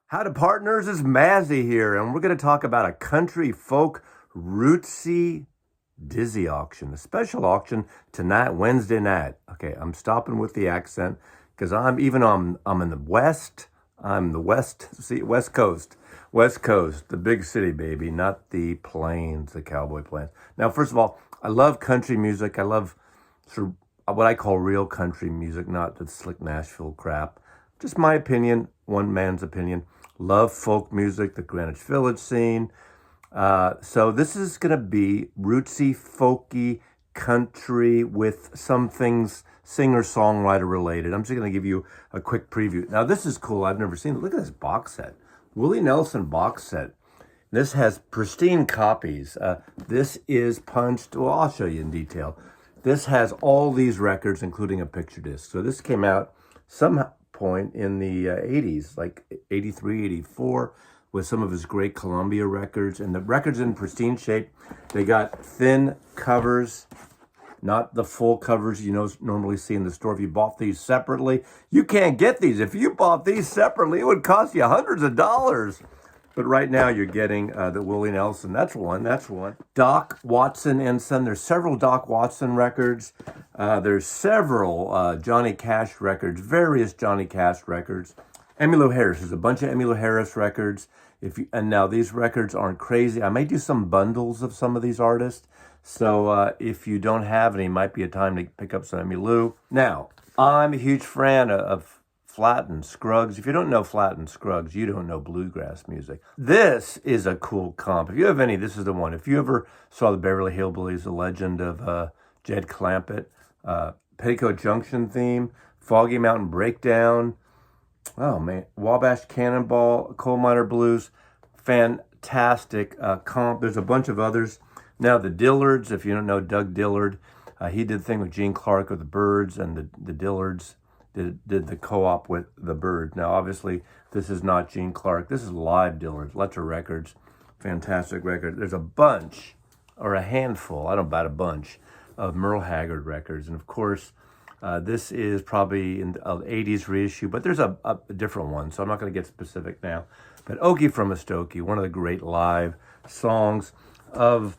Howdy partners, it's Mazzy here, and we're going to talk about a country folk rootsy dizzy auction, a special auction tonight, Wednesday night. Okay, I'm stopping with the accent because I'm in the West. I'm the West Coast, the big city, baby, not the plains, the cowboy plains. Now, first of all, I love country music. I love sort of what I call real country music, not the slick Nashville crap. Just my opinion, one man's opinion. Love folk music, the Greenwich Village scene. So this is going to be rootsy, folky country with some things singer-songwriter related. I'm just going to give you a quick preview. Now this is cool. I've never seen it. Look at this box set. Willie Nelson box set. This has pristine copies. This is punched. Well, I'll show you in detail. This has all these records, including a picture disc. So this came out some point in the 80s, like 83, 84, with some of his great Columbia records. And the records in pristine shape. They got thin covers, not the full covers you normally see in the store. If you bought these separately, you can't get these. If you bought these separately, it would cost you hundreds of dollars. But right now you're getting the Willie Nelson. That's one. Doc Watson and Son. There's several Doc Watson records. There's several Johnny Cash records, various Johnny Cash records. Emmylou Harris. There's a bunch of Emmylou Harris records. And now these records aren't crazy. I may do some bundles of some of these artists. So if you don't have any, it might be a time to pick up some Emmylou. Now, I'm a huge fan of Flatt and Scruggs. If you don't know Flatt and Scruggs, you don't know bluegrass music. This is a cool comp. If you have any, this is the one. If you ever saw the Beverly Hillbillies, The Legend of Jed Clampett, Petticoat Junction theme, Foggy Mountain Breakdown, oh man, Wabash Cannonball, Coal Miner Blues, fantastic comp. There's a bunch of others. Now the Dillards, if you don't know Doug Dillard, he did the thing with Gene Clark of the Byrds, and the Dillards did the co-op with the Byrds. Now, obviously, this is not Gene Clark. This is live Dillard, Letcher Records. Fantastic record. There's a bunch, or a handful, I don't know about a bunch, of Merle Haggard records. And, of course, this is probably in the 80s reissue, but there's a different one, so I'm not going to get specific now. But Okie from Muskogee, one of the great live songs of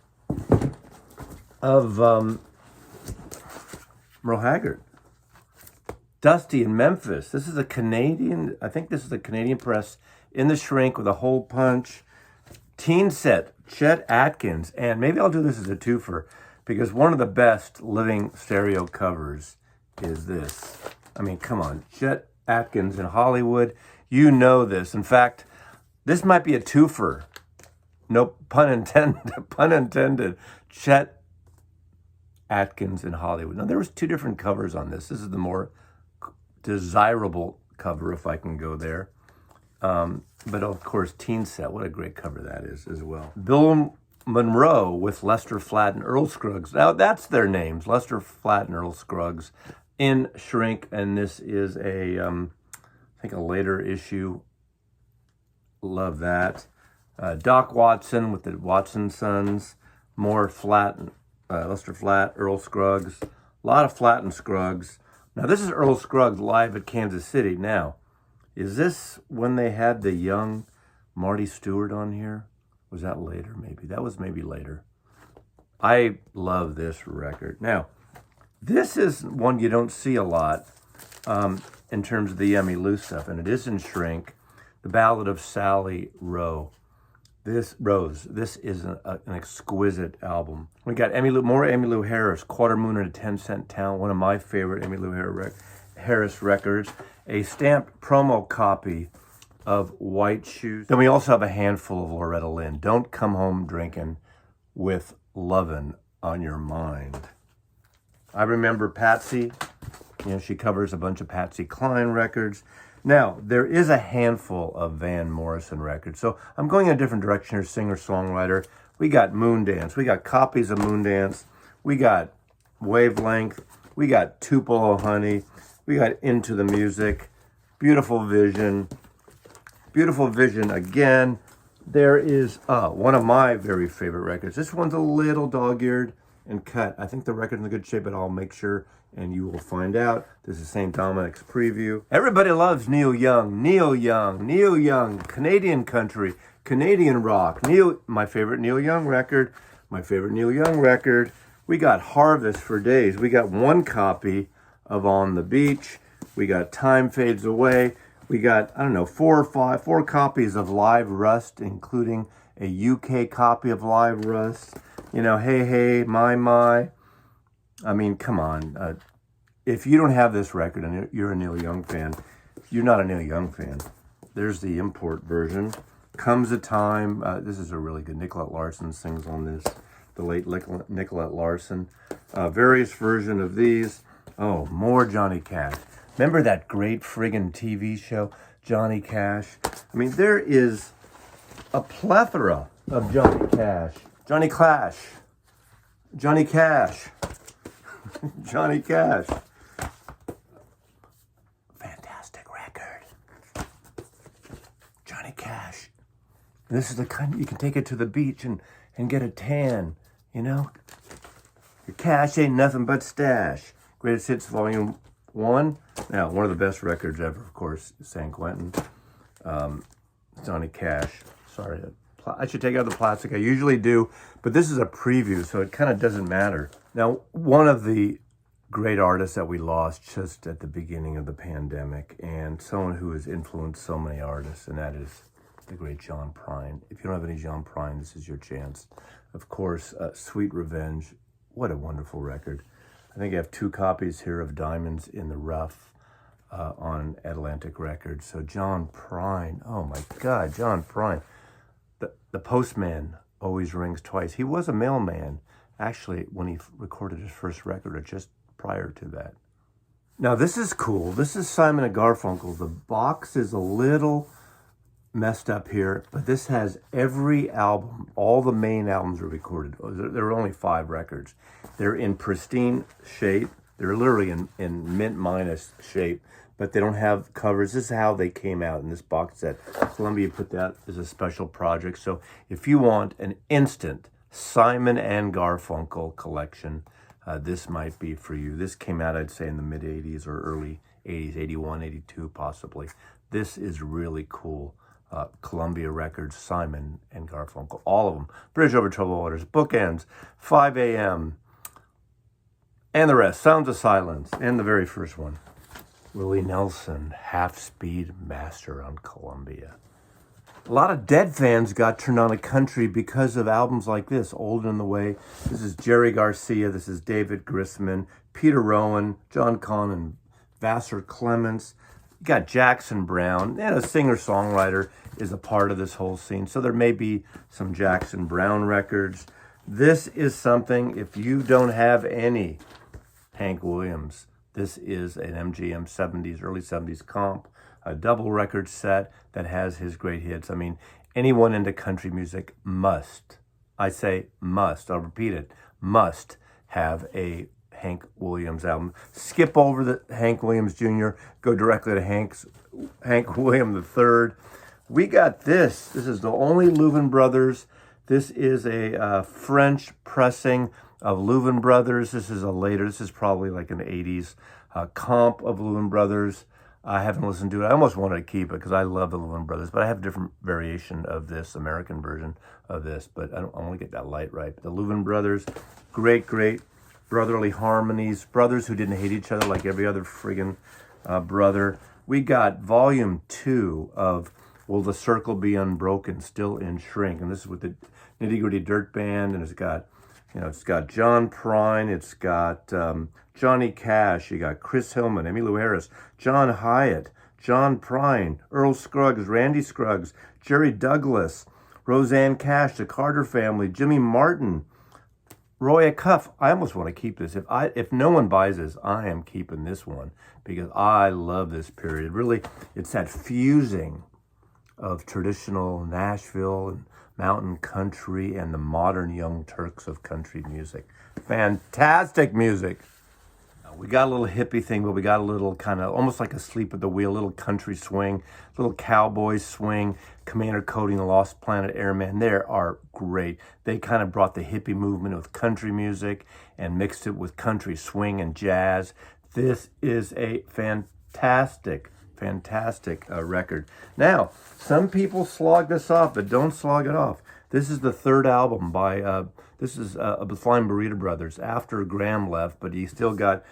Merle Haggard. Dusty in Memphis. This is a Canadian, I think this is a Canadian press in the shrink with a hole punch. Teen set, Chet Atkins. And maybe I'll do this as a twofer because one of the best living stereo covers is this. I mean, come on. Chet Atkins in Hollywood. You know this. In fact, this might be a twofer. No pun intended. Pun intended. Chet Atkins in Hollywood. Now, there was two different covers on this. This is the more desirable cover, if I can go there. But of course, Teen Set, what a great cover that is as well. Bill Monroe with Lester Flatt and Earl Scruggs. Now that's their names, Lester Flatt and Earl Scruggs in shrink. And this is I think a later issue. Love that. Doc Watson with the Watson Sons. More Flatt, Lester Flatt, Earl Scruggs. A lot of Flatt and Scruggs. Now, this is Earl Scruggs live at Kansas City. Now, is this when they had the young Marty Stewart on here? Was that later, maybe? That was maybe later. I love this record. Now, this is one you don't see a lot in terms of the Emmylou stuff, and it is in shrink. The Ballad of Sally Rowe. This is an exquisite album. We got more Emmylou Harris, Quarter Moon and a 10-Cent Town, one of my favorite Emmylou Harris records. A stamped promo copy of White Shoes. Then we also have a handful of Loretta Lynn. Don't Come Home Drinking with Lovin' on Your Mind. I remember Patsy. She covers a bunch of Patsy Cline records. Now, there is a handful of Van Morrison records. So I'm going in a different direction here, singer-songwriter. We got Moondance. We got copies of Moondance. We got Wavelength. We got Tupelo Honey. We got Into the Music. Beautiful Vision. Beautiful Vision again. There is one of my very favorite records. This one's a little dog-eared, and cut. I think the record's in good shape, but I'll make sure and you will find out. This is St. Dominic's preview. Everybody loves Neil Young, Neil Young, Neil Young, Canadian country, Canadian rock. My favorite Neil Young record, We got Harvest for days. We got one copy of On the Beach. We got Time Fades Away. We got, I don't know, four copies of Live Rust, including a UK copy of Live Rust. You know, Hey Hey, My. I mean, come on. If you don't have this record and you're a Neil Young fan, you're not a Neil Young fan. There's the import version. Comes a Time. This is a really good. Nicolette Larson sings on this. The late Nicolette Larson. Various version of these. Oh, more Johnny Cash. Remember that great friggin' TV show, Johnny Cash? I mean, there is a plethora of Johnny Cash. Johnny Cash. Johnny Cash. Johnny Cash. Fantastic record. Johnny Cash. This is the kind you can take it to the beach and get a tan, you know? Your cash ain't nothing but stash. Greatest Hits Volume 1. Now, one of the best records ever, of course, San Quentin. Johnny Cash. Sorry, I should take out the plastic. I usually do, but this is a preview, so it kind of doesn't matter. Now, one of the great artists that we lost just at the beginning of the pandemic, and someone who has influenced so many artists, and that is the great John Prine. If you don't have any John Prine, this is your chance. Of course, Sweet Revenge. What a wonderful record. I think I have 2 copies here of Diamonds in the Rough on Atlantic Records. So John Prine, oh my God, John Prine. The postman always rings twice. He was a mailman, actually, when he recorded his first record, or just prior to that. Now, this is cool. This is Simon & Garfunkel. The box is a little messed up here, but this has every album. All the main albums are recorded. There are only 5 records. They're in pristine shape. They're literally in mint minus shape, but they don't have covers. This is how they came out in this box set. Columbia put that as a special project. So if you want an instant Simon and Garfunkel collection, this might be for you. This came out, I'd say, in the mid-'80s or early '80s, 81, 82 possibly. This is really cool. Columbia Records, Simon and Garfunkel, all of them. Bridge Over Troubled Waters, Bookends, 5 a.m., and the rest. Sounds of Silence, and the very first one. Willie Nelson, Half Speed Master on Columbia. A lot of Dead fans got turned on to country because of albums like this, Old and the Way. This is Jerry Garcia, this is David Grisman, Peter Rowan, John Conn, and Vassar Clements. You got Jackson Browne, and a singer-songwriter is a part of this whole scene. So there may be some Jackson Browne records. This is something, if you don't have any Hank Williams, this is an MGM 70s, early 70s comp, a double record set that has his great hits. I mean, anyone into country music must, I say must, I'll repeat it, must have a Hank Williams album. Skip over the Hank Williams Jr., go directly to Hank William III. We got this. This is the only Louvin Brothers. This is a French pressing of Louvin Brothers. This is probably like an 80s comp of Louvin Brothers. I haven't listened to it. I almost wanted to keep it because I love the Louvin Brothers, but I have a different variation of this, American version of this, but I want to get that light right. The Louvin Brothers, great brotherly harmonies, brothers who didn't hate each other like every other friggin' brother. We got volume 2 of Will the Circle Be Unbroken, still in Shrink, and this is with the Nitty Gritty Dirt Band, and it's got John Prine, it's got Johnny Cash, you got Chris Hillman, Emmylou Harris, John Hyatt, John Prine, Earl Scruggs, Randy Scruggs, Jerry Douglas, Roseanne Cash, the Carter Family, Jimmy Martin, Roy Acuff. I almost want to keep this. If no one buys this, I am keeping this one because I love this period. Really, it's that fusing of traditional Nashville and mountain country and the modern Young Turks of country music. Fantastic music. We got a little hippie thing, but we got a little kind of almost like a sleep at the wheel, little country swing, little cowboy swing, Commander Cody and the Lost Planet Airman. They are great. They kind of brought the hippie movement with country music and mixed it with country swing and jazz. This is a fantastic record. Now, some people slog this off, but don't slog it off. This is the third album by the Flying Burrito Brothers after Graham left, but you got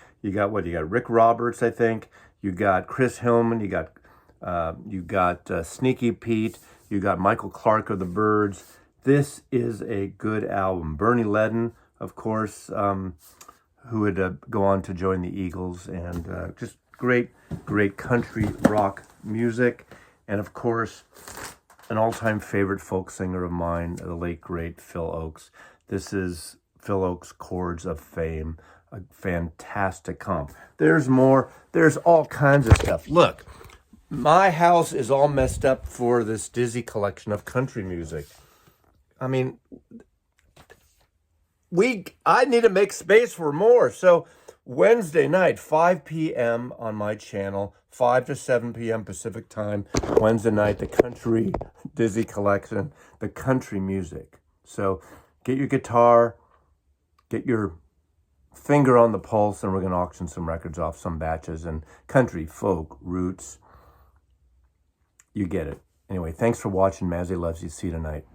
Rick Roberts, I think. You got Chris Hillman. You got Sneaky Pete. You got Michael Clark of the Byrds. This is a good album. Bernie Ledden, of course, who would go on to join the Eagles, and just great country rock music, and of course, an all-time favorite folk singer of mine, the late, great Phil Oakes. This is Phil Oakes' Chords of Fame, a fantastic comp. There's more. There's all kinds of stuff. Look, my house is all messed up for this Dizzy collection of country music. I mean, I need to make space for more. So Wednesday night, 5 p.m. on my channel, 5 to 7 p.m. Pacific time, Wednesday night, the country Dizzy collection, the country music. So get your guitar, get your finger on the pulse, and we're going to auction some records off, some batches, and country, folk, roots. You get it. Anyway, thanks for watching. Mazzy loves you. See you tonight.